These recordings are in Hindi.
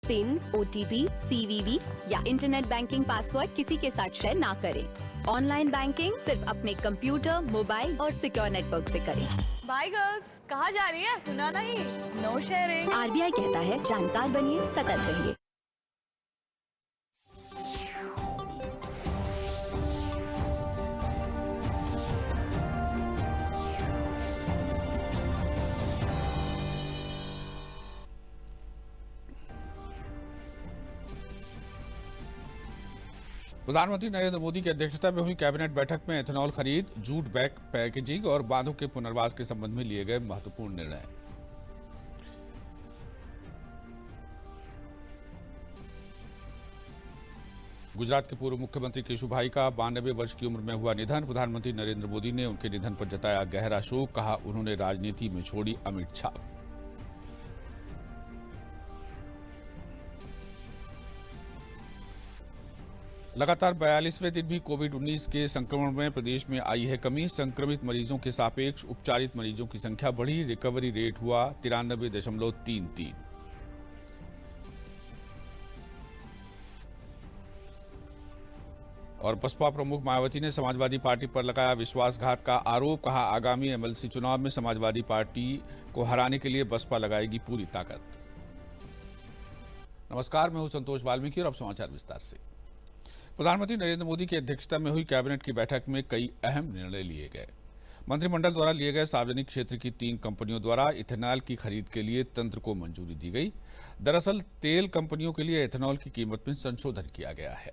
पिन, OTP, CVV या इंटरनेट बैंकिंग पासवर्ड किसी के साथ शेयर ना करें। ऑनलाइन बैंकिंग सिर्फ अपने कंप्यूटर, मोबाइल और सिक्योर नेटवर्क से करें। बाय गर्ल्स, कहाँ जा रही है? सुना नहीं? No sharing. RBI कहता है, जानकार बनिए, सतर्क रहिए। प्रधानमंत्री नरेंद्र मोदी की अध्यक्षता में हुई कैबिनेट बैठक में एथेनॉल खरीद, जूट बैग पैकेजिंग और बांधों के पुनर्वास के संबंध में लिए गए महत्वपूर्ण निर्णय। गुजरात के पूर्व मुख्यमंत्री केशुभाई का 92 वर्ष की उम्र में हुआ निधन। प्रधानमंत्री नरेंद्र मोदी ने उनके निधन पर जताया गहरा शोक, कहा उन्होंने राजनीति में छोड़ी अमिट छाप। लगातार 42वें दिन भी कोविड-19 के संक्रमण में प्रदेश में आई है कमी। संक्रमित मरीजों के सापेक्ष उपचारित मरीजों की संख्या बढ़ी। रिकवरी रेट हुआ 93.33। और बसपा प्रमुख मायावती ने समाजवादी पार्टी पर लगाया विश्वासघात का आरोप, कहा आगामी MLC चुनाव में समाजवादी पार्टी को हराने के लिए बसपा लगाएगी पूरी ताकत। नमस्कार, मैं हूं संतोष वाल्मीकि और अब समाचार विस्तार से। प्रधानमंत्री नरेंद्र मोदी की अध्यक्षता में हुई कैबिनेट की बैठक में कई अहम निर्णय लिए गए। मंत्रिमंडल द्वारा लिए गए सार्वजनिक क्षेत्र की 3 कंपनियों द्वारा इथेनॉल की खरीद के लिए तंत्र को मंजूरी दी गई। दरअसल तेल कंपनियों के लिए इथेनॉल की कीमत में संशोधन किया गया है।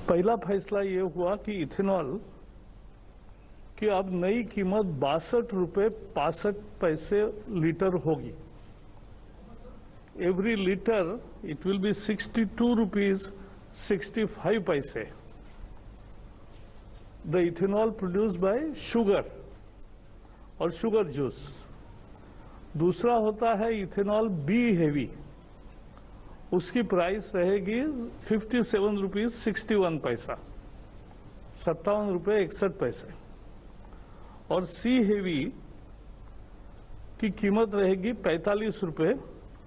पहला फैसला ये हुआ कि इथेनॉल की अब नई कीमत 62 रुपये 65 पैसे लीटर होगी। Every liter it will be 62 rupees 65 paise. The ethanol produced by sugar और sugar juice. दूसरा होता है इथेनॉल B heavy, उसकी प्राइस रहेगी 57 रुपीज 61 पैसा, 57 रुपये 61 पैसे। और C heavy की कीमत रहेगी 45 रुपये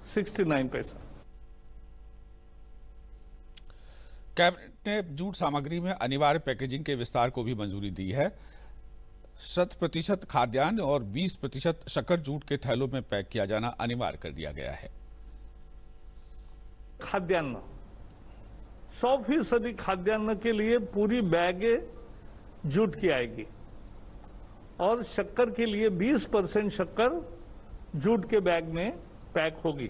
69 पैसा। कैबिनेट ने जूट सामग्री में अनिवार्य पैकेजिंग के विस्तार को भी मंजूरी दी है। 100% खाद्यान्न और 20% शक्कर जूट के थैलों में पैक किया जाना अनिवार्य कर दिया गया है। खाद्यान्न 100% खाद्यान्न के लिए पूरी बैगे जूट की आएगी और शक्कर के लिए 20% शक्कर जूट के बैग में पैक होगी।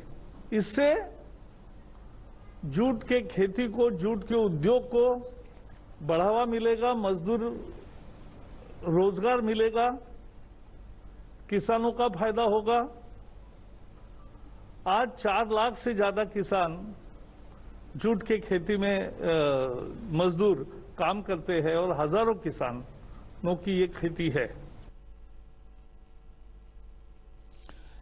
इससे जूट के खेती को, जूट के उद्योग को बढ़ावा मिलेगा, मजदूर रोजगार मिलेगा, किसानों का फायदा होगा। आज 4 लाख से ज्यादा किसान जूट के खेती में मजदूर काम करते हैं और हजारों किसानों की ये खेती है।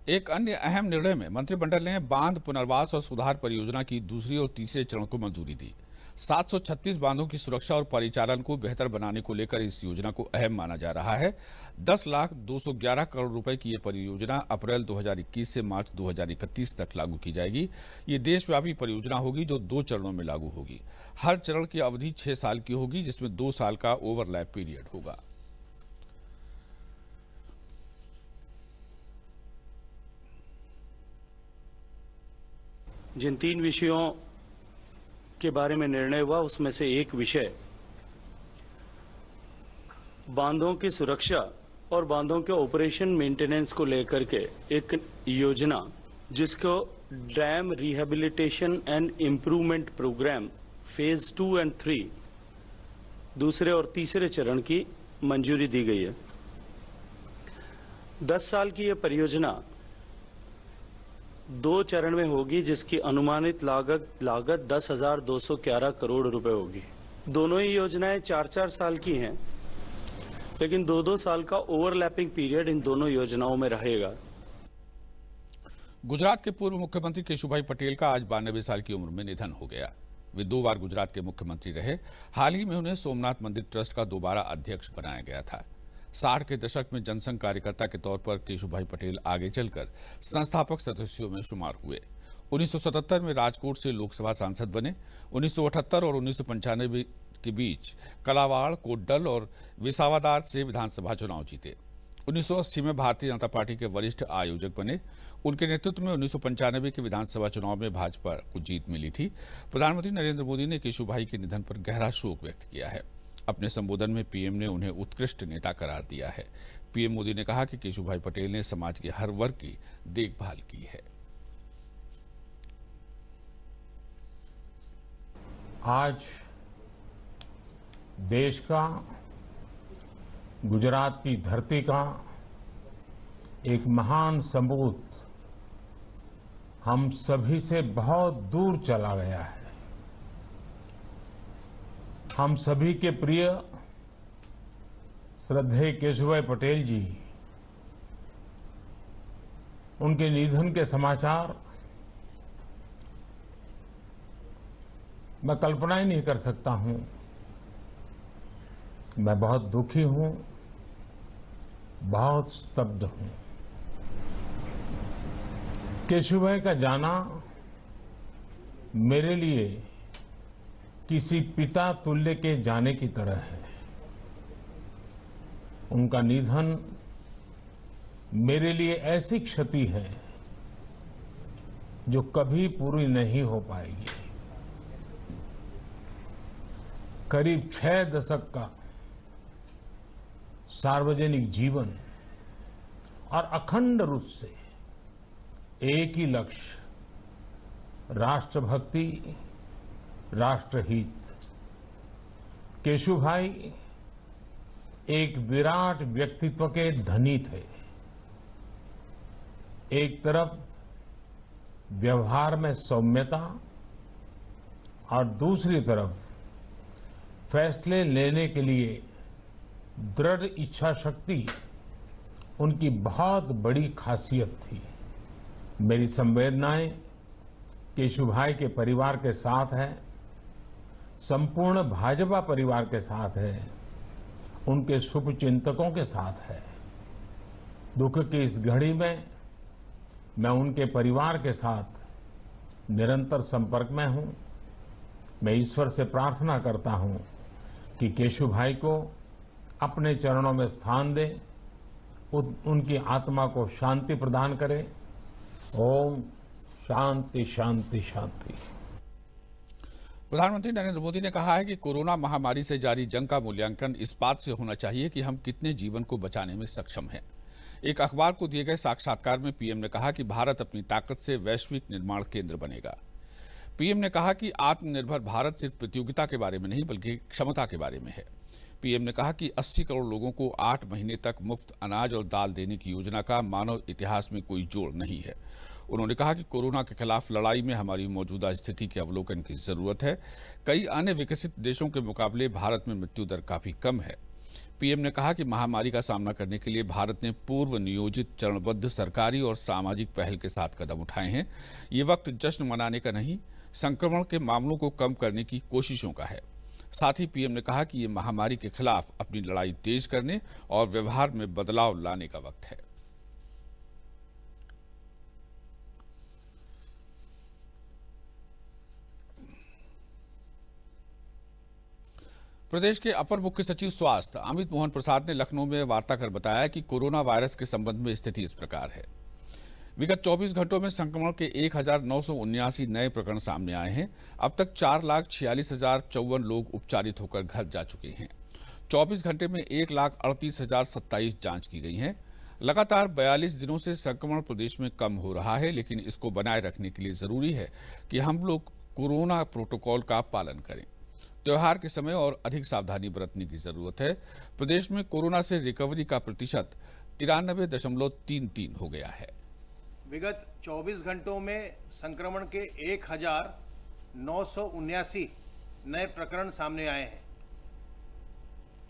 एक अन्य अहम निर्णय में मंत्रिमंडल ने बांध पुनर्वास और सुधार परियोजना की दूसरी और तीसरे चरण को मंजूरी दी। 736 बांधों की सुरक्षा और परिचालन को बेहतर बनाने को लेकर इस योजना को अहम माना जा रहा है। 10,211 करोड़ रुपए की यह परियोजना अप्रैल 2021 से मार्च 2031 तक लागू की जाएगी। ये देशव्यापी परियोजना होगी जो 2 चरणों में लागू होगी। हर चरण की अवधि 6 साल की होगी, जिसमें 2 साल का ओवरलैप पीरियड होगा। जिन 3 विषयों के बारे में निर्णय हुआ उसमें से एक विषय बांधों की सुरक्षा और बांधों के ऑपरेशन मेंटेनेंस को लेकर के एक योजना जिसको dam rehabilitation and improvement programme phase 2 और 3 दूसरे और तीसरे चरण की मंजूरी दी गई है। 10 साल की यह परियोजना 2 चरण में होगी, जिसकी अनुमानित लागत 10,211 करोड़ रुपए होगी। दोनों ही योजनाएं 4-4 साल की हैं, लेकिन 2-2 साल का ओवरलैपिंग पीरियड इन दोनों योजनाओं में रहेगा। गुजरात के पूर्व मुख्यमंत्री केशुभाई पटेल का आज 92 साल की उम्र में निधन हो गया। वे 2 बार गुजरात के मुख्यमंत्री रहे। हाल ही में उन्हें सोमनाथ मंदिर ट्रस्ट का दोबारा अध्यक्ष बनाया गया था। 60 के दशक में जनसंघ कार्यकर्ता के तौर पर केशुभाई पटेल आगे चलकर संस्थापक सदस्यों में शुमार हुए। 1977 में राजकोट से लोकसभा सांसद बने। 1978 और 1995 के बीच कलावाड़, कोटडल और विसावादार से विधानसभा चुनाव जीते। 1980 में भारतीय जनता पार्टी के वरिष्ठ आयोजक बने। उनके नेतृत्व में 1995 के विधानसभा चुनाव में भाजपा को जीत मिली थी। प्रधानमंत्री नरेंद्र मोदी ने केशुभाई के निधन पर गहरा शोक व्यक्त किया है। अपने संबोधन में पीएम ने उन्हें उत्कृष्ट नेता करार दिया है। पीएम मोदी ने कहा कि केशुभाई पटेल ने समाज के हर वर्ग की देखभाल की है। आज देश का, गुजरात की धरती का एक महान सपूत हम सभी से बहुत दूर चला गया है। हम सभी के प्रिय श्रद्धेय केशुभाई पटेल जी, उनके निधन के समाचार मैं कल्पना ही नहीं कर सकता हूं। मैं बहुत दुखी हूं, बहुत स्तब्ध हूं। केशुभाई का जाना मेरे लिए किसी पिता तुल्य के जाने की तरह है। उनका निधन मेरे लिए ऐसी क्षति है जो कभी पूरी नहीं हो पाएगी। करीब 6 दशक का सार्वजनिक जीवन और अखंड रूप से एक ही लक्ष्य, राष्ट्रभक्ति, राष्ट्रहित। केशुभाई एक विराट व्यक्तित्व के धनी थे। एक तरफ व्यवहार में सौम्यता और दूसरी तरफ फैसले लेने के लिए दृढ़ इच्छा शक्ति उनकी बहुत बड़ी खासियत थी। मेरी संवेदनाएं केशुभाई के परिवार के साथ है, संपूर्ण भाजपा परिवार के साथ है, उनके शुभचिंतकों के साथ है। दुख की इस घड़ी में मैं उनके परिवार के साथ निरंतर संपर्क में हूं। मैं ईश्वर से प्रार्थना करता हूं कि केशुभाई को अपने चरणों में स्थान दे, उनकी आत्मा को शांति प्रदान करे। ओम शांति शांति शांति। प्रधानमंत्री नरेंद्र मोदी ने कहा है कि कोरोना महामारी से जारी जंग का मूल्यांकन इस बात से होना चाहिए कि हम कितने जीवन को बचाने में सक्षम हैं। एक अखबार को दिए गए साक्षात्कार में पीएम ने कहा कि भारत अपनी ताकत से वैश्विक निर्माण केंद्र बनेगा। पीएम ने कहा कि आत्मनिर्भर भारत सिर्फ प्रतियोगिता के बारे में नहीं बल्कि क्षमता के बारे में है। पीएम ने कहा कि 80 करोड़ लोगों को 8 महीने तक मुफ्त अनाज और दाल देने की योजना का मानव इतिहास में कोई जोड़ नहीं है। उन्होंने कहा कि कोरोना के खिलाफ लड़ाई में हमारी मौजूदा स्थिति के अवलोकन की जरूरत है। कई अन्य विकसित देशों के मुकाबले भारत में मृत्यु दर काफी कम है। पीएम ने कहा कि महामारी का सामना करने के लिए भारत ने पूर्व नियोजित चरणबद्ध सरकारी और सामाजिक पहल के साथ कदम उठाए हैं। ये वक्त जश्न मनाने का नहीं, संक्रमण के मामलों को कम करने की कोशिशों का है। साथ ही पीएम ने कहा कि ये महामारी के खिलाफ अपनी लड़ाई तेज करने और व्यवहार में बदलाव लाने का वक्त है। प्रदेश के अपर मुख्य सचिव स्वास्थ्य अमित मोहन प्रसाद ने लखनऊ में वार्ता कर बताया कि कोरोना वायरस के संबंध में स्थिति इस प्रकार है। विगत 24 घंटों में संक्रमण के 1979 नए प्रकरण सामने आए हैं। अब तक 4,46,054 लोग उपचारित होकर घर जा चुके हैं। 24 घंटे में 1,38,027 जांच की गई हैं। लगातार 42 दिनों से संक्रमण प्रदेश में कम हो रहा है, लेकिन इसको बनाए रखने के लिए जरूरी है कि हम लोग कोरोना प्रोटोकॉल का पालन करें। त्योहार के समय और अधिक सावधानी बरतने की जरूरत है। प्रदेश में कोरोना से रिकवरी का प्रतिशत 93.33 हो गया है। विगत 24 घंटों में संक्रमण के 1,979 नए प्रकरण सामने आए हैं।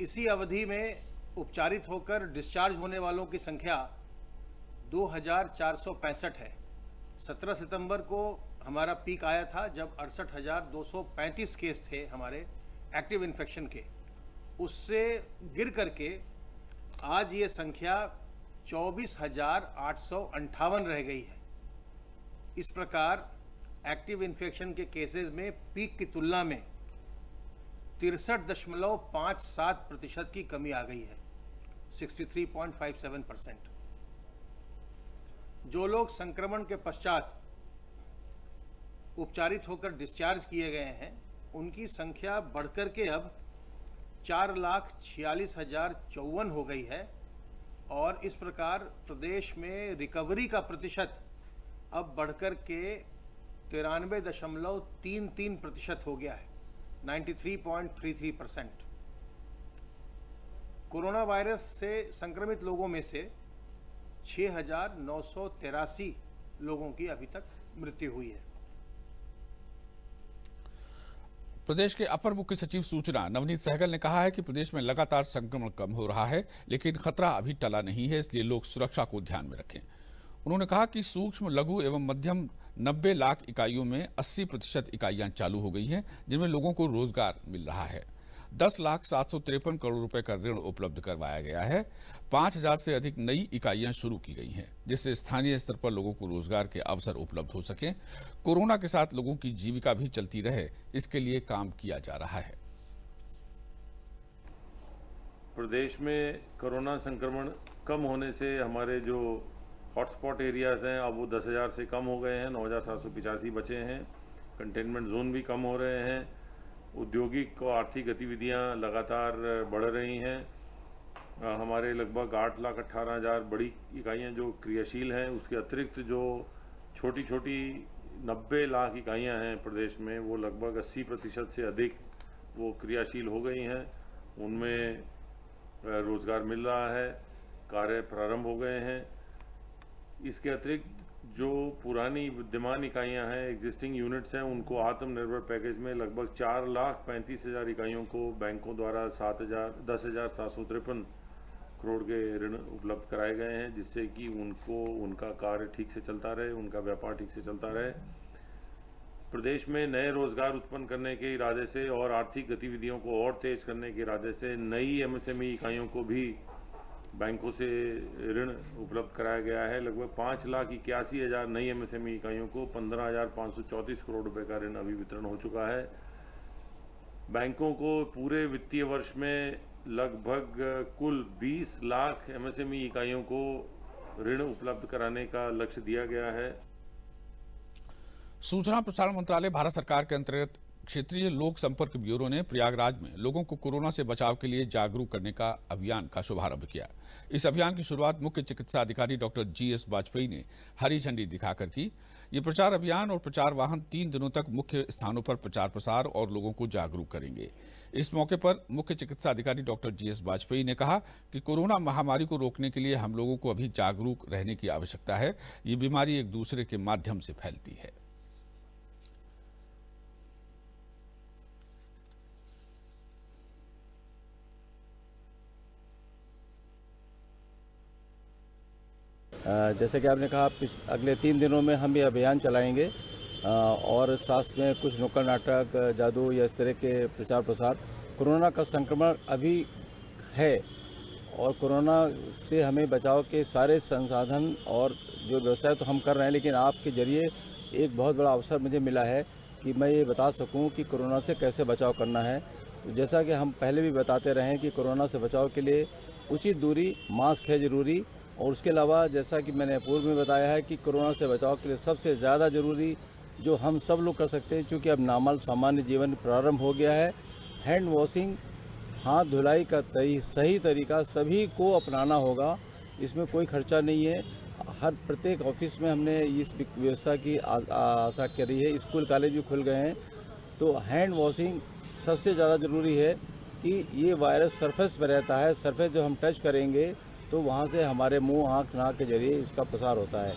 इसी अवधि में उपचारित होकर डिस्चार्ज होने वालों की संख्या 2,465 है। 17 सितंबर को हमारा पीक आया था जब 68,235 केस थे हमारे एक्टिव इन्फेक्शन के। उससे गिर करके आज ये संख्या 24,858 रह गई है। इस प्रकार एक्टिव इन्फेक्शन के केसेस में पीक की तुलना में 63.57% की कमी आ गई है, 63.57%। जो लोग संक्रमण के पश्चात उपचारित होकर डिस्चार्ज किए गए हैं, उनकी संख्या बढ़कर के अब 4,46,054 हो गई है और इस प्रकार प्रदेश में रिकवरी का प्रतिशत अब बढ़कर के 93.33% हो गया है, 93.33%। कोरोना वायरस से संक्रमित लोगों में से 6,983 लोगों की अभी तक मृत्यु हुई है। प्रदेश के अपर मुख्य सचिव सूचना नवनीत सहगल ने कहा है कि प्रदेश में लगातार संक्रमण कम हो रहा है, लेकिन खतरा अभी टला नहीं है, इसलिए लोग सुरक्षा को ध्यान में रखें। उन्होंने कहा कि सूक्ष्म, लघु एवं मध्यम 90 लाख इकाइयों में 80% इकाइयां चालू हो गई हैं, जिनमें लोगों को रोजगार मिल रहा है। 10,753 करोड़ रुपए का ऋण उपलब्ध करवाया गया है। 5,000 से अधिक नई इकाइयां शुरू की गई हैं, जिससे स्थानीय स्तर पर लोगों को रोजगार के अवसर उपलब्ध हो सके। कोरोना के साथ लोगों की जीविका भी चलती रहे, इसके लिए काम किया जा रहा है। प्रदेश में कोरोना संक्रमण कम होने से हमारे जो हॉटस्पॉट एरियाज हैं अब वो 10,000 से कम हो गए हैं, 9,785 बचे हैं। कंटेनमेंट जोन भी कम हो रहे हैं। औद्योगिक और आर्थिक गतिविधियां लगातार बढ़ रही हैं। हमारे लगभग 8,18,000 बड़ी इकाइयां जो क्रियाशील हैं, उसके अतिरिक्त जो छोटी छोटी 90 लाख इकाइयां हैं प्रदेश में, वो लगभग 80% से अधिक वो क्रियाशील हो गई हैं। उनमें रोजगार मिल रहा है, कार्य प्रारंभ हो गए हैं। इसके अतिरिक्त जो पुरानी विद्यमान इकाइयां हैं, एग्जिस्टिंग यूनिट्स हैं, उनको आत्मनिर्भर पैकेज में लगभग 4,35,000 इकाइयों को बैंकों द्वारा 10,753 करोड़ के ऋण उपलब्ध कराए गए हैं, जिससे कि उनको उनका कार्य ठीक से चलता रहे, उनका व्यापार ठीक से चलता रहे। प्रदेश में नए रोजगार उत्पन्न करने के इरादे से और आर्थिक गतिविधियों को और तेज करने के इरादे से नई एमएसएमई इकाइयों को भी बैंकों से ऋण उपलब्ध कराया गया है। लगभग 5,81,000 नई एमएसएमई इकाइयों को 15,534 करोड़ रुपए का ऋण अभी वितरण हो चुका है। बैंकों को पूरे वित्तीय वर्ष में लगभग कुल 20 लाख एमएसएमई इकाइयों को ऋण उपलब्ध कराने का लक्ष्य दिया गया है। सूचना प्रसारण मंत्रालय भारत सरकार के अंतर्गत क्षेत्रीय लोक संपर्क ब्यूरो ने प्रयागराज में लोगों को कोरोना से बचाव के लिए जागरूक करने का अभियान का शुभारंभ किया। इस अभियान की शुरुआत मुख्य चिकित्सा अधिकारी डॉक्टर GS वाजपेयी ने हरी झंडी दिखाकर की। ये प्रचार अभियान और प्रचार वाहन 3 दिनों तक मुख्य स्थानों पर प्रचार प्रसार और लोगों को जागरूक करेंगे। इस मौके पर मुख्य चिकित्सा अधिकारी डॉक्टर GS वाजपेयी ने कहा कि कोरोना महामारी को रोकने के लिए हम लोगों को अभी जागरूक रहने की आवश्यकता है। ये बीमारी एक दूसरे के माध्यम से फैलती है। जैसे कि आपने कहा, अगले 3 दिनों में हम ये अभियान चलाएंगे और साथ में कुछ नुक्कड़ नाटक, जादू या इस तरह के प्रचार प्रसार। कोरोना का संक्रमण अभी है और कोरोना से हमें बचाव के सारे संसाधन और जो व्यवसाय तो हम कर रहे हैं, लेकिन आपके जरिए एक बहुत बड़ा अवसर मुझे मिला है कि मैं ये बता सकूं कि कोरोना से कैसे बचाव करना है। तो जैसा कि हम पहले भी बताते रहे हैं कि कोरोना से बचाव के लिए उचित दूरी, मास्क है ज़रूरी, और उसके अलावा जैसा कि मैंने पूर्व में बताया है कि कोरोना से बचाव के लिए सबसे ज़्यादा ज़रूरी जो हम सब लोग कर सकते हैं, क्योंकि अब नॉर्मल सामान्य जीवन प्रारंभ हो गया है, हैंड वॉशिंग, हाथ धुलाई का सही तरीका सभी को अपनाना होगा। इसमें कोई खर्चा नहीं है। हर प्रत्येक ऑफिस में हमने इस व्यवस्था की आशा करी है। स्कूल कॉलेज भी खुल गए हैं, तो हैंड वॉशिंग सबसे ज़्यादा ज़रूरी है कि ये वायरस सरफेस पर रहता है। सरफेस जो हम टच करेंगे तो वहाँ से हमारे मुंह, आँख, नाक के जरिए इसका प्रसार होता है।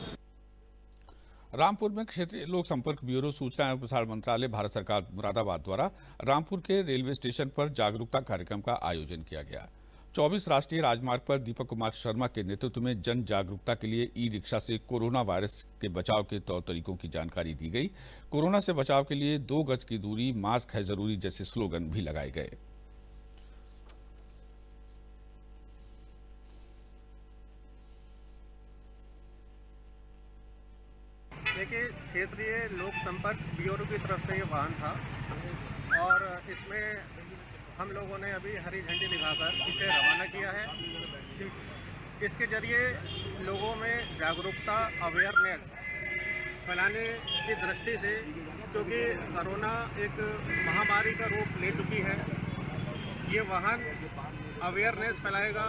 रामपुर में क्षेत्रीय लोक संपर्क ब्यूरो सूचना एवं प्रसारण मंत्रालय भारत सरकार मुरादाबाद द्वारा रामपुर के रेलवे स्टेशन पर जागरूकता कार्यक्रम का आयोजन किया गया। 24 राष्ट्रीय राजमार्ग पर दीपक कुमार शर्मा के नेतृत्व में जन जागरूकता के लिए ई-रिक्शा से कोरोना वायरस के बचाव के तौर तरीकों की जानकारी दी गई। कोरोना से बचाव के लिए 2 गज की दूरी, मास्क है जरूरी जैसे स्लोगन भी लगाए गए। देखिए, क्षेत्रीय लोक संपर्क ब्यूरो की तरफ से ये वाहन था और इसमें हम लोगों ने अभी हरी झंडी दिखाकर इसे रवाना किया है। इसके जरिए लोगों में जागरूकता, अवेयरनेस फैलाने की दृष्टि से, क्योंकि कोरोना एक महामारी का रूप ले चुकी है, ये वाहन अवेयरनेस फैलाएगा।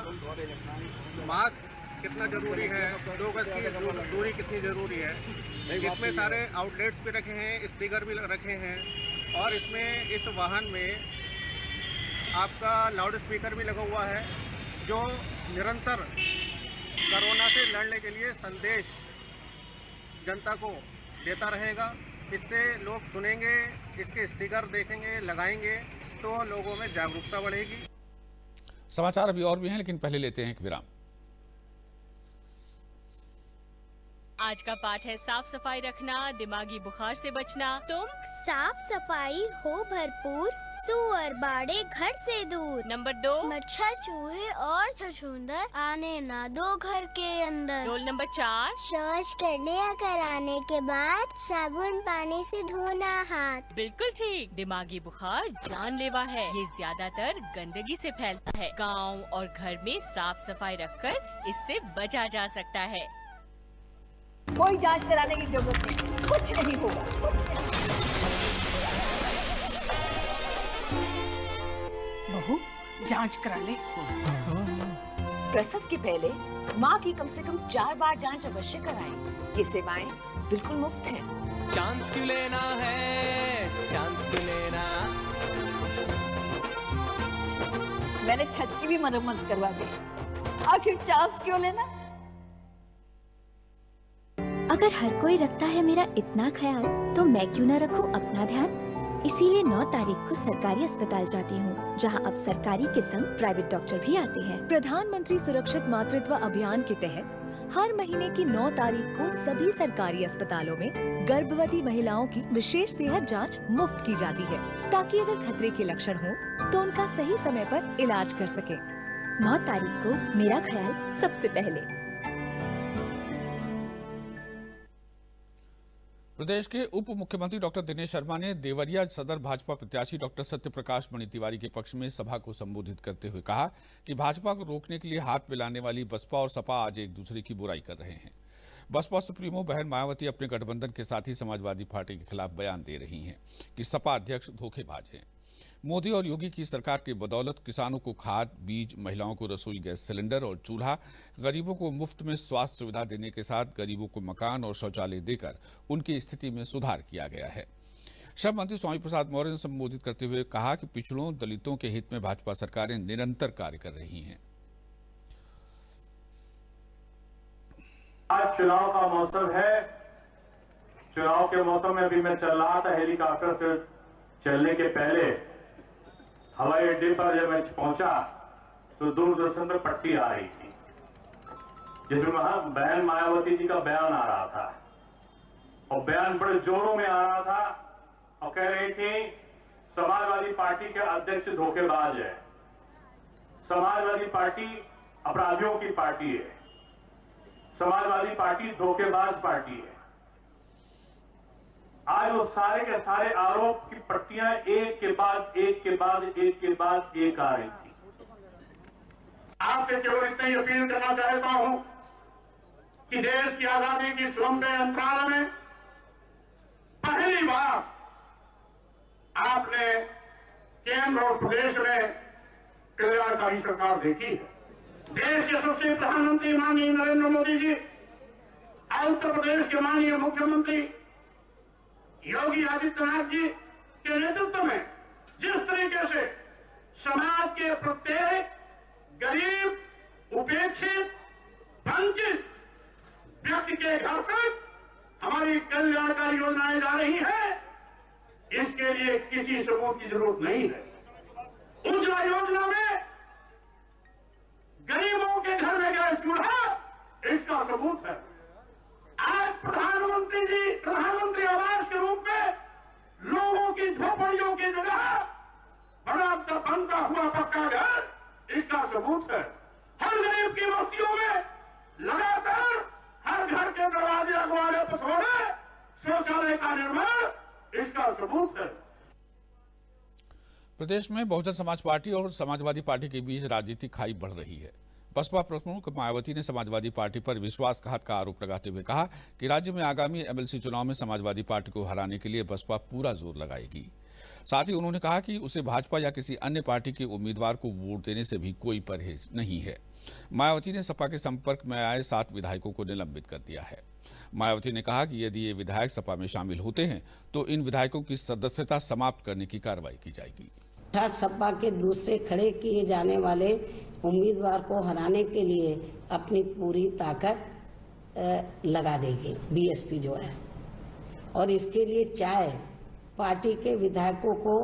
मास्क कितना ज़रूरी है, 2 गज की दूरी कितनी ज़रूरी है, इसमें सारे आउटलेट्स भी रखे हैं, स्टिकर भी रखे हैं और इसमें इस वाहन में आपका लाउड स्पीकर भी लगा हुआ है जो निरंतर कोरोना से लड़ने के लिए संदेश जनता को देता रहेगा। इससे लोग सुनेंगे, इसके स्टिकर देखेंगे, लगाएंगे तो लोगों में जागरूकता बढ़ेगी। समाचार अभी और भी हैं, लेकिन पहले लेते हैं एक विराम। आज का पाठ है साफ सफाई रखना, दिमागी बुखार से बचना। तुम साफ सफाई हो भरपूर, सुअर बाड़े घर से दूर। नंबर 2, मच्छर चूहे और छछूंदर आने ना दो घर के अंदर। रोल नंबर 4, शौच करने या कराने के बाद साबुन पानी से धोना हाथ। बिल्कुल ठीक। दिमागी बुखार जानलेवा है, ये ज्यादातर गंदगी से फैलता है। गांव और घर में साफ सफाई रखकर इससे बचा जा सकता है। कोई जांच कराने की जरूरत नहीं, कुछ नहीं होगा, कुछ नहीं। बहू, जांच करा ले। प्रसव के पहले माँ की कम से कम 4 बार जांच अवश्य कराएं। ये सेवाएं बिल्कुल मुफ्त हैं। चांस क्यों लेना है, चांस क्यों लेना। मैंने छत की भी मरम्मत करवा दी, आखिर चांस क्यों लेना। अगर हर कोई रखता है मेरा इतना ख्याल, तो मैं क्यों न रखूं अपना ध्यान। इसीलिए 9 तारीख को सरकारी अस्पताल जाती हूँ, जहाँ अब सरकारी के संग प्राइवेट डॉक्टर भी आते हैं। प्रधानमंत्री सुरक्षित मातृत्व अभियान के तहत हर महीने की 9 तारीख को सभी सरकारी अस्पतालों में गर्भवती महिलाओं की विशेष सेहत जांच मुफ्त की जाती है, ताकि अगर खतरे के लक्षण हो तो उनका सही समय पर इलाज कर सके। 9 तारीख को मेरा ख्याल सबसे पहले। प्रदेश के उप मुख्यमंत्री डॉक्टर दिनेश शर्मा ने देवरिया सदर भाजपा प्रत्याशी डॉक्टर सत्यप्रकाश मणि तिवारी के पक्ष में सभा को संबोधित करते हुए कहा कि भाजपा को रोकने के लिए हाथ मिलाने वाली बसपा और सपा आज एक दूसरे की बुराई कर रहे हैं। बसपा सुप्रीमो बहन मायावती अपने गठबंधन के साथ ही समाजवादी पार्टी के खिलाफ बयान दे रही हैं कि सपा अध्यक्ष धोखेबाज हैं। मोदी और योगी की सरकार की बदौलत किसानों को खाद, बीज, महिलाओं को रसोई गैस सिलेंडर और चूल्हा, गरीबों को मुफ्त में स्वास्थ्य सुविधा देने के साथ गरीबों को मकान और शौचालय देकर उनकी स्थिति में सुधार किया गया है। श्रम मंत्री स्वामी प्रसाद मौर्य ने संबोधित करते हुए कहा कि पिछड़ों, दलितों के हित में भाजपा सरकारें निरंतर कार्य कर रही हैं। आज चुनाव का मौसम है। चुनाव के मौसम में भी मैं चल रहा था, हेलीकॉप्टर से चलने के पहले हवाई अड्डे पर जब मैं पहुंचा तो दूरदर्शन पर पट्टी आ रही थी, जिसमें बहन मायावती जी का बयान आ रहा था और बयान बड़े जोरों में आ रहा था और कह रही थी समाजवादी पार्टी के अध्यक्ष धोखेबाज है, समाजवादी पार्टी अपराधियों की पार्टी है, समाजवादी पार्टी धोखेबाज पार्टी है। आज वो सारे के सारे आरोप की पट्टियां एक के बाद एक के बाद एक के बाद एक आ रही थी। आपसे केवल इतना ही अपील करना चाहता हूं कि देश की आजादी की इस लंबे अंतराल में पहली बार आपने केंद्र और प्रदेश में कल्याणकारी सरकार देखी है। देश के सबसे प्रधानमंत्री माननीय नरेंद्र मोदी जी, उत्तर प्रदेश के माननीय मुख्यमंत्री योगी आदित्यनाथ जी के नेतृत्व में जिस तरीके से समाज के प्रत्येक गरीब, उपेक्षित, वंचित व्यक्ति के घर तक हमारी कल्याणकारी योजनाएं जा रही है, इसके लिए किसी सबूत की जरूरत नहीं है। उज्ज्वला योजना में गरीबों के घर में गैस चूल्हा, इसका सबूत है। आज प्रधानमंत्री जी प्रधानमंत्री आवास के रूप में लोगों की झोपड़ियों की जगह बनता हुआ पक्का घर, इसका सबूत है। हर गरीब की बस्तियों में लगातार हर घर के दरवाजे अखबारे पछोड़े, शौचालय का निर्माण इसका सबूत है। प्रदेश में बहुजन समाज पार्टी और समाजवादी पार्टी के बीच राजनीतिक खाई बढ़ रही है। बसपा प्रमुख मायावती ने समाजवादी पार्टी पर विश्वासघात का आरोप लगाते हुए कहा कि राज्य में आगामी एमएलसी चुनाव में समाजवादी पार्टी को हराने के लिए बसपा पूरा जोर लगाएगी। साथ ही उन्होंने कहा कि उसे भाजपा या किसी अन्य पार्टी के उम्मीदवार को वोट देने से भी कोई परहेज नहीं है। मायावती ने सपा के संपर्क में आए 7 विधायकों को निलंबित कर दिया है। मायावती ने कहा कि यदि ये विधायक सपा में शामिल होते हैं तो इन विधायकों की सदस्यता समाप्त करने की कार्रवाई की जाएगी। सपा के दूसरे खड़े किए जाने वाले उम्मीदवार को हराने के लिए अपनी पूरी ताकत लगा देगी बीएसपी जो है, और इसके लिए चाहे पार्टी के विधायकों को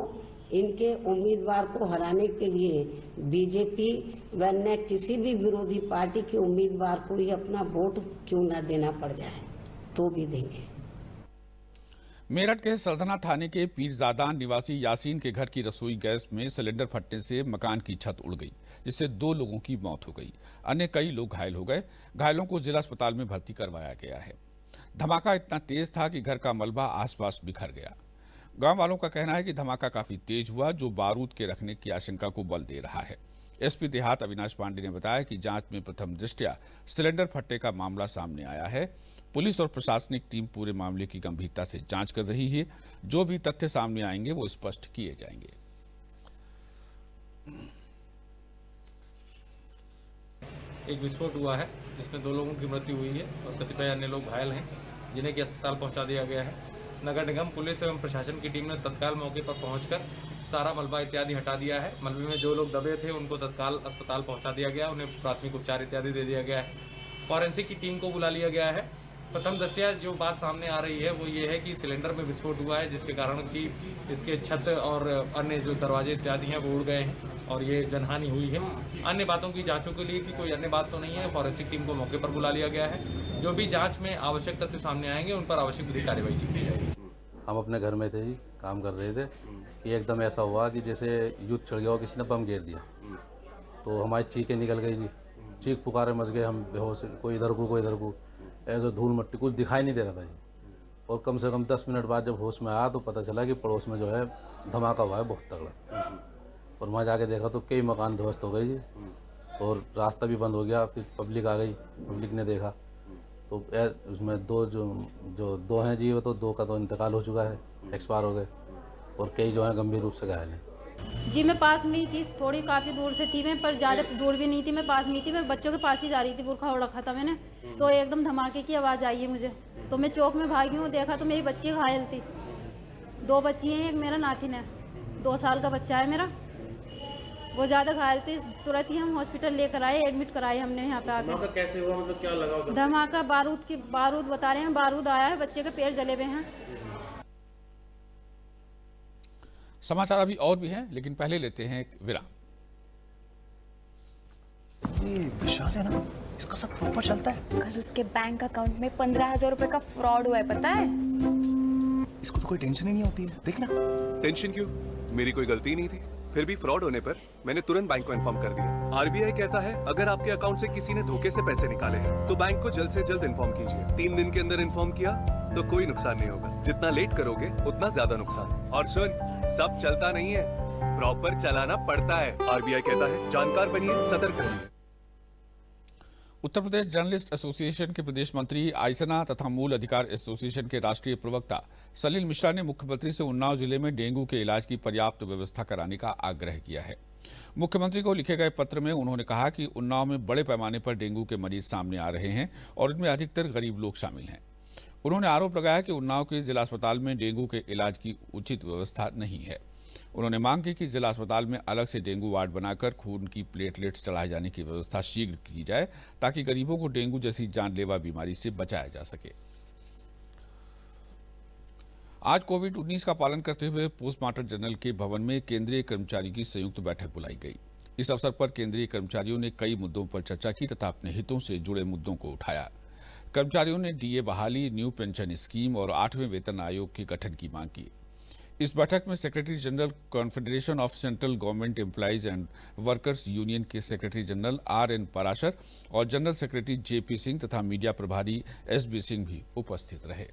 इनके उम्मीदवार को हराने के लिए बीजेपी व अन्य किसी भी विरोधी पार्टी के उम्मीदवार को ही अपना वोट क्यों न देना पड़ जाए तो भी देंगे। मेरठ के सल्धना थाने के पीरजादान निवासी यासीन के घर की रसोई गैस में सिलेंडर फटने से मकान की छत उड़ गई, जिससे 2 लोगों की मौत हो गई। अन्य कई लोग घायल हो गए। घायलों को जिला अस्पताल में भर्ती करवाया गया है। धमाका इतना तेज था कि घर का मलबा आसपास बिखर गया। गांव वालों का कहना है कि धमाका काफी तेज हुआ, जो बारूद के रखने की आशंका को बल दे रहा है। एसपी देहात अविनाश पांडे ने बताया कि जांच में प्रथम दृष्टया सिलेंडर फटने का मामला सामने आया है। पुलिस और प्रशासनिक टीम पूरे मामले की गंभीरता से जांच कर रही है। जो भी तथ्य सामने आएंगे वो स्पष्ट किए जाएंगे। एक विस्फोट हुआ है जिसमें 2 लोगों की मृत्यु हुई है और कतिपय अन्य लोग घायल हैं, जिन्हें कि अस्पताल पहुंचा दिया गया है। नगर निगम पुलिस एवं प्रशासन की टीम ने तत्काल मौके पर पहुंचकर सारा मलबा इत्यादि हटा दिया है। मलबे में जो लोग दबे थे उनको तत्काल अस्पताल पहुंचा दिया गया, उन्हें प्राथमिक उपचार इत्यादि दे दिया गया है। फॉरेंसिक की टीम को बुला लिया गया है। प्रथम दृष्टया जो बात सामने आ रही है वो ये है कि सिलेंडर में विस्फोट हुआ है, जिसके कारण कि इसके छत और अन्य जो दरवाजे इत्यादि हैं वो उड़ गए हैं और ये जनहानि हुई है। अन्य बातों की जांचों के लिए कि कोई अन्य बात तो नहीं है, फॉरेंसिक टीम को मौके पर बुला लिया गया है। जो भी जांच में आवश्यक तथ्य सामने आएंगे उन पर आवश्यक विधिक कार्रवाई की जाएगी। हम अपने घर में थे जी, काम कर रहे थे कि एकदम ऐसा हुआ कि जैसे युद्ध चढ़ गया और किसी ने बम गिर दिया, तो हमारी चीखें निकल गई जी। चीख पुकारे मच गए, हम बेहोश, कोई इधर को कोई इधर को, ऐसे धूल मट्टी कुछ दिखाई नहीं दे रहा था जी। और कम से कम 10 मिनट बाद जब होश में आया तो पता चला कि पड़ोस में जो है धमाका हुआ है बहुत तगड़ा। और वहाँ जाके देखा तो कई मकान ध्वस्त हो गए जी, और रास्ता भी बंद हो गया। फिर पब्लिक आ गई, पब्लिक ने देखा तो उसमें 2 हैं जी, वो तो 2 का तो इंतकाल हो चुका है, एक्सपायर हो गए, और कई जो है गंभीर रूप से घायल हैं। जी मैं पास में ही थी, थोड़ी काफ़ी दूर से थी मैं, पर ज़्यादा दूर भी नहीं थी, मैं पास में ही थी। मैं बच्चों के पास ही जा रही थी, बुरखा ओढ़ रखा था मैंने, तो एकदम धमाके की आवाज़ आई है मुझे, तो मैं चौक में भागी हूँ। देखा तो मेरी बच्ची घायल थी, 2 बच्ची हैं, एक मेरा नातिन है, 2 साल का बच्चा है मेरा, वो ज़्यादा घायल थे। तुरंत ही हम हॉस्पिटल लेकर आए, एडमिट कराए हमने यहाँ पे आकर। कैसे हुआ, मतलब क्या लगा? धमाका बारूद बता रहे हैं, बारूद आया है, बच्चे के पैर जले हुए हैं। समाचार अभी और भी हैं, लेकिन पहले लेते हैं एक विराम। ये प्रशांत है ना, इसका सब प्रॉपर चलता है। कल उसके बैंक अकाउंट में 15,000 रुपए का फ्रॉड हुआ है, पता है? इसको तो कोई टेंशन ही नहीं होती है, देखना। टेंशन क्यों? मेरी कोई गलती नहीं थी, फिर भी फ्रॉड होने पर मैंने तुरंत बैंक को इन्फॉर्म कर दिया। आरबीआई कहता है अगर आपके अकाउंट से किसी ने धोखे से पैसे निकाले हैं तो बैंक को जल्द से जल्द इन्फॉर्म कीजिए। 3 दिन के अंदर इन्फॉर्म किया तो कोई नुकसान नहीं होगा, जितना लेट करोगे उतना ज्यादा नुकसान। और सुन, सब चलता नहीं है, प्रॉपर चलाना पड़ता है। आरबीआई कहता है जानकार बनिए, सतर्क रहिए। उत्तर प्रदेश जर्नलिस्ट एसोसिएशन के प्रदेश मंत्री आइसना तथा मूल अधिकार एसोसिएशन के राष्ट्रीय प्रवक्ता सलील मिश्रा ने मुख्यमंत्री से उन्नाव जिले में डेंगू के इलाज की पर्याप्त व्यवस्था कराने का आग्रह किया है। मुख्यमंत्री को लिखे गए पत्र में उन्होंने कहा कि उन्नाव में बड़े पैमाने पर डेंगू के मरीज सामने आ रहे हैं और इनमें अधिकतर गरीब लोग शामिल हैं। उन्होंने आरोप लगाया कि उन्नाव के जिला अस्पताल में डेंगू के इलाज की उचित व्यवस्था नहीं है। उन्होंने मांग की कि जिला अस्पताल में अलग से डेंगू वार्ड बनाकर खून की प्लेटलेट्स चढ़ाए जाने की व्यवस्था शीघ्र की जाए, ताकि गरीबों को डेंगू जैसी जानलेवा बीमारी से बचाया जा सके। आज कोविड-19 का पालन करते हुए पोस्टमास्टर जनरल के भवन में केंद्रीय कर्मचारी की संयुक्त बैठक बुलाई गई। इस अवसर पर केंद्रीय कर्मचारियों ने कई मुद्दों पर चर्चा की तथा अपने हितों से जुड़े मुद्दों को उठाया। कर्मचारियों ने डीए बहाली, न्यू पेंशन स्कीम और 8वें वेतन आयोग के गठन की मांग की। इस बैठक में secretary general confederation of central government employees and workers union के सेक्रेटरी जनरल RN पराशर और जनरल सेक्रेटरी JP सिंह तथा मीडिया प्रभारी SB सिंह भी उपस्थित रहे।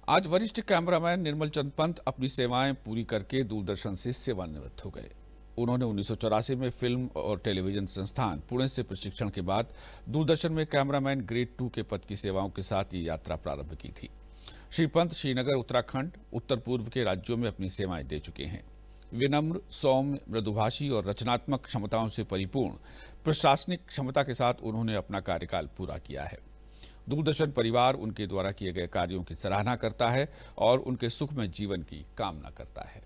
आज वरिष्ठ कैमरामैन निर्मल चंद पंत अपनी सेवाएं पूरी करके दूरदर्शन से सेवानिवृत्त हो गए। उन्होंने 1984 में फिल्म और टेलीविजन संस्थान पुणे से प्रशिक्षण के बाद दूरदर्शन में कैमरामैन ग्रेड 2 के पद की सेवाओं के साथ ये यात्रा प्रारंभ की थी। श्री पंत श्रीनगर, उत्तराखंड, उत्तर पूर्व के राज्यों में अपनी सेवाएं दे चुके हैं। विनम्र, सौम्य, मृदुभाषी और रचनात्मक क्षमताओं से परिपूर्ण प्रशासनिक क्षमता के साथ उन्होंने अपना कार्यकाल पूरा किया है। दूरदर्शन परिवार उनके द्वारा किए गए कार्यों की सराहना करता है और उनके सुखमय जीवन की कामना करता है।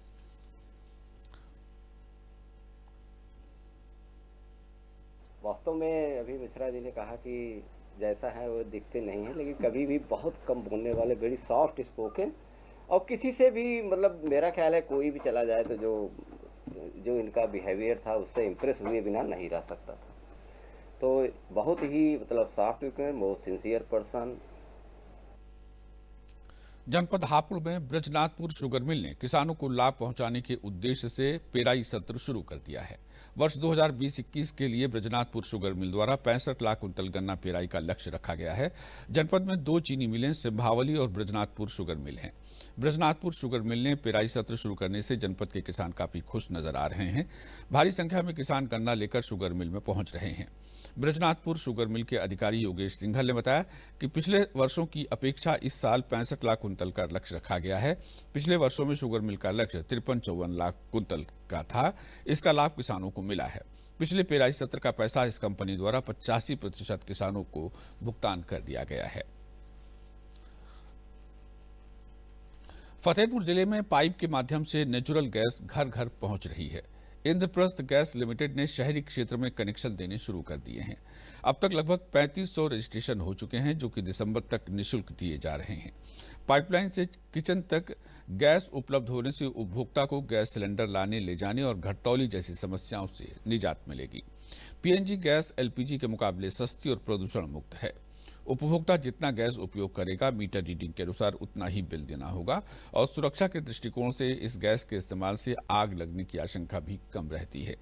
वास्तव में अभी मिश्रा जी ने कहा कि जैसा है वो दिखते नहीं है, लेकिन कभी भी बहुत कम बोलने वाले, वेरी सॉफ्ट स्पोकन, और किसी से भी मतलब मेरा ख्याल है कोई भी चला जाए तो जो इनका बिहेवियर था उससे इम्प्रेस हुए बिना नहीं रह सकता था। तो बहुत ही मतलब सॉफ्ट स्पोकन, बहुत सिंसियर पर्सन। जनपद हापुड़ में ब्रजनाथपुर शुगर मिल ने किसानों को लाभ पहुंचाने के उद्देश्य से पेराई सत्र शुरू कर दिया है। वर्ष 2020-21 के लिए ब्रजनाथपुर शुगर मिल द्वारा 65 लाख कुंतल गन्ना पेराई का लक्ष्य रखा गया है। जनपद में 2 चीनी मिलें सिंभावली और ब्रजनाथपुर शुगर मिल हैं। ब्रजनाथपुर शुगर मिल ने पेराई सत्र शुरू करने से जनपद के किसान काफी खुश नजर आ रहे हैं। भारी संख्या में किसान गन्ना लेकर शुगर मिल में पहुंच रहे हैं। ब्रजनाथपुर शुगर मिल के अधिकारी योगेश सिंघल ने बताया कि पिछले वर्षों की अपेक्षा इस साल 65 लाख कुंतल का लक्ष्य रखा गया है। पिछले वर्षों में शुगर मिल का लक्ष्य 53-54 लाख कुंतल का था। इसका लाभ किसानों को मिला है। पिछले पेराई सत्र का पैसा इस कंपनी द्वारा 85% किसानों को भुगतान कर दिया गया है। फतेहपुर जिले में पाइप के माध्यम से नेचुरल गैस घर घर पहुंच रही है। इंद्रप्रस्थ गैस लिमिटेड ने शहरी क्षेत्र में कनेक्शन देने शुरू कर दिए हैं। अब तक लगभग 3500 रजिस्ट्रेशन हो चुके हैं, जो कि दिसंबर तक निःशुल्क दिए जा रहे हैं। पाइपलाइन से किचन तक गैस उपलब्ध होने से उपभोक्ता को गैस सिलेंडर लाने ले जाने और घटतौली जैसी समस्याओं से निजात मिलेगी। पीएनजी गैस एलपीजी के मुकाबले सस्ती और प्रदूषण मुक्त है। उपभोक्ता जितना गैस उपयोग करेगा, मीटर रीडिंग के अनुसार उतना ही बिल देना होगा और सुरक्षा के दृष्टिकोण से इस गैस के इस्तेमाल से आग लगने की आशंका भी कम रहती है।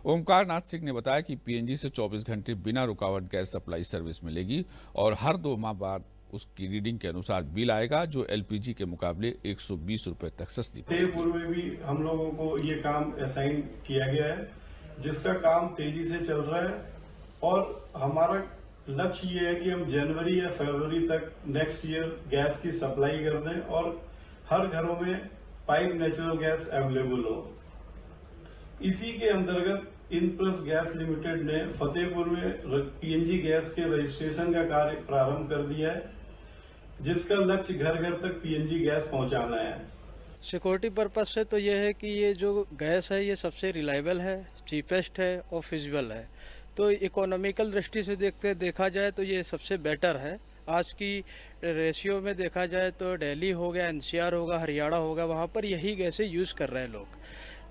ओमकार नाथ सिंह ने बताया कि पीएनजी से 24 घंटे बिना रुकावट गैस सप्लाई सर्विस मिलेगी और हर 2 माह बाद उसकी रीडिंग के अनुसार बिल आएगा, जो एलपीजी के मुकाबले 120 रुपए तक सस्ती पड़ेगी। पूर्व में भी हम लोगों को ये काम असाइन किया गया है, जिसका काम तेजी से चल रहा है और हमारा लक्ष्य ये है कि हम जनवरी या फरवरी तक नेक्स्ट ईयर गैस की सप्लाई कर दें और हर घरों में पाइप नेचुरल गैस अवेलेबल हो। इसी के अंतर्गत इंद्रप्रस्थ गैस लिमिटेड ने फतेहपुर में पीएनजी गैस के रजिस्ट्रेशन का कार्य प्रारंभ कर दिया है, जिसका लक्ष्य घर घर तक पीएनजी गैस पहुंचाना है। सिक्योरिटी पर्पज से तो ये है कि ये जो गैस है ये सबसे रिलायबल है, चीपेस्ट है और फिजिबल है। तो इकोनॉमिकल दृष्टि से देखा जाए तो ये सबसे बेटर है। आज की रेशियो में देखा जाए तो दिल्ली हो गया, एनसीआर होगा, हरियाणा होगा, वहाँ पर यही गैसें यूज़ कर रहे हैं लोग।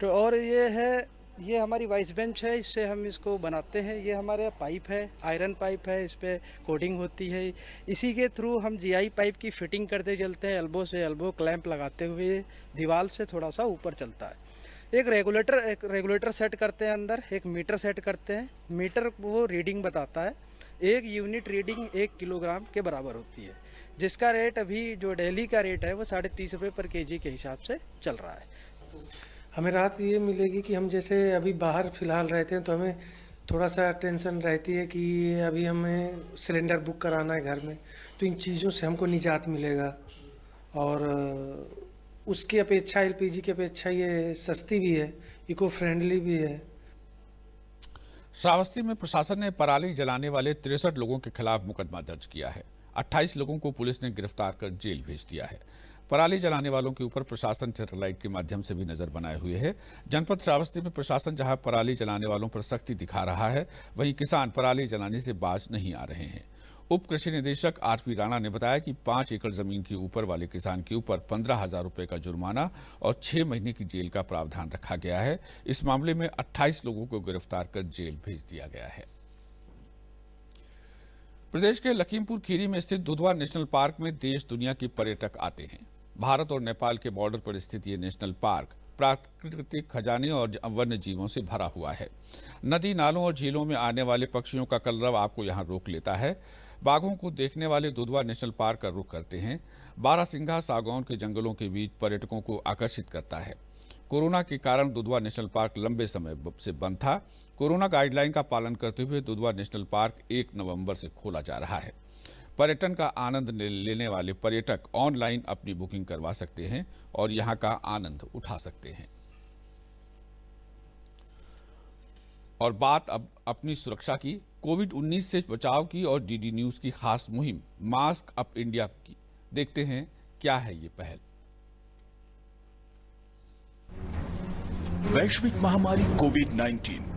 तो और ये हमारी वाइस बेंच है, इससे हम इसको बनाते हैं। ये हमारे पाइप है, आयरन पाइप है, इस पर कोटिंग होती है। इसी के थ्रू हम जीआई पाइप की फिटिंग करते चलते हैं, एल्बो से एल्बो क्लैंप लगाते हुए दीवार से थोड़ा सा ऊपर चलता है। एक रेगुलेटर सेट करते हैं, अंदर एक मीटर सेट करते हैं। मीटर वो रीडिंग बताता है, 1 यूनिट रीडिंग 1 किलोग्राम के बराबर होती है, जिसका रेट अभी जो दिल्ली का रेट है वो 30.5 रुपये पर केजी के हिसाब से चल रहा है। हमें राहत ये मिलेगी कि हम जैसे अभी बाहर फिलहाल रहते हैं तो हमें थोड़ा सा टेंशन रहती है कि अभी हमें सिलेंडर बुक कराना है घर में, तो इन चीज़ों से हमको निजात मिलेगा और उसकी अपेक्षा एलपीजी की अपेक्षा ये सस्ती भी है, इको फ्रेंडली भी है। श्रावस्ती में प्रशासन ने पराली जलाने वाले 63 लोगों के खिलाफ मुकदमा दर्ज किया है। 28 लोगों को पुलिस ने गिरफ्तार कर जेल भेज दिया है। पराली जलाने वालों के ऊपर प्रशासन सेटेलाइट के माध्यम से भी नजर बनाए हुए है। जनपद श्रावस्ती में प्रशासन जहां पराली जलाने वालों पर सख्ती दिखा रहा है, वहीं किसान पराली जलाने से बाज नहीं आ रहे हैं। उप कृषि निदेशक आरपी राणा ने बताया कि 5 एकड़ जमीन के ऊपर वाले किसान के ऊपर 15,000 रुपए का जुर्माना और 6 महीने की जेल का प्रावधान रखा गया है। इस मामले में 28 लोगों को गिरफ्तार कर जेल भेज दिया गया है। प्रदेश के लखीमपुर खीरी में स्थित दुधवा नेशनल पार्क में देश दुनिया के पर्यटक आते हैं। भारत और नेपाल के बॉर्डर पर स्थित ये नेशनल पार्क प्राकृतिक खजाने और वन्य जीवों से भरा हुआ है। नदी, नालों और झीलों में आने वाले पक्षियों का कलरव आपको यहाँ रोक लेता है। बाघों को देखने वाले दुधवा नेशनल पार्क का रुख करते हैं। बारासिंघा सागौन के जंगलों के बीच पर्यटकों को आकर्षित करता है। कोरोना के कारण दुधवा नेशनल पार्क लंबे समय से बंद था। कोरोना गाइडलाइन का पालन करते हुए दुधवा नेशनल पार्क 1 नवंबर से खोला जा रहा है। पर्यटन का आनंद लेने वाले पर्यटक ऑनलाइन अपनी बुकिंग करवा सकते हैं और यहां का आनंद उठा सकते हैं। और बात अब अपनी सुरक्षा की, कोविड-19 से बचाव की और डीडी न्यूज की खास मुहिम मास्क अप इंडिया की। देखते हैं क्या है ये पहल। वैश्विक महामारी कोविड-19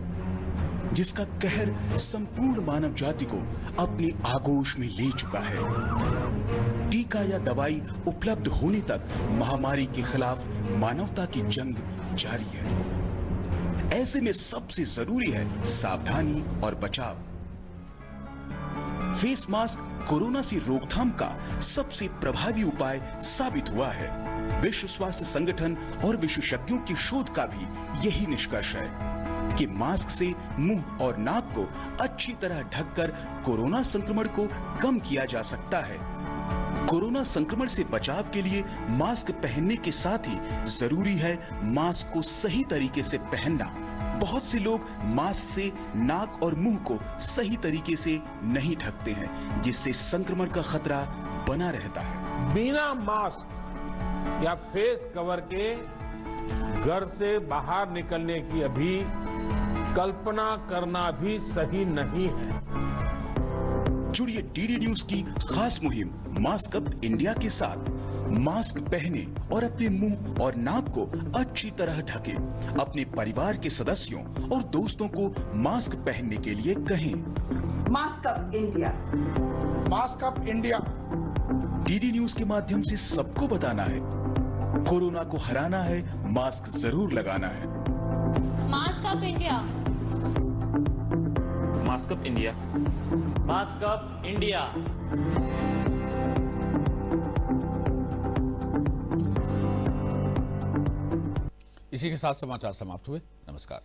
जिसका कहर संपूर्ण मानव जाति को अपनी आगोश में ले चुका है। टीका या दवाई उपलब्ध होने तक महामारी के खिलाफ मानवता की जंग जारी है। ऐसे में सबसे जरूरी है सावधानी और बचाव। फेस मास्क कोरोना से रोकथाम का सबसे प्रभावी उपाय साबित हुआ है। विश्व स्वास्थ्य संगठन और विशेषज्ञों की शोध का भी यही निष्कर्ष है कि मास्क से मुंह और नाक को अच्छी तरह ढककर कोरोना संक्रमण को कम किया जा सकता है। कोरोना संक्रमण से बचाव के लिए मास्क पहनने के साथ ही जरूरी है मास्क को सही तरीके से पहनना। बहुत से लोग मास्क से नाक और मुंह को सही तरीके से नहीं ढकते हैं, जिससे संक्रमण का खतरा बना रहता है। बिना मास्क या फेस कवर के घर से बाहर निकलने की अभी कल्पना करना भी सही नहीं है। जुड़िए डीडी न्यूज की खास मुहिम मास्क अप इंडिया के साथ। मास्क पहने और अपने मुंह और नाक को अच्छी तरह ढके। अपने परिवार के सदस्यों और दोस्तों को मास्क पहनने के लिए कहें। Mask up India, mask up India. DD news के माध्यम से सबको बताना है, कोरोना को हराना है, मास्क जरूर लगाना है। Mask up India, mask up India, mask up India. इसी के साथ समाचार समाप्त हुए। नमस्कार।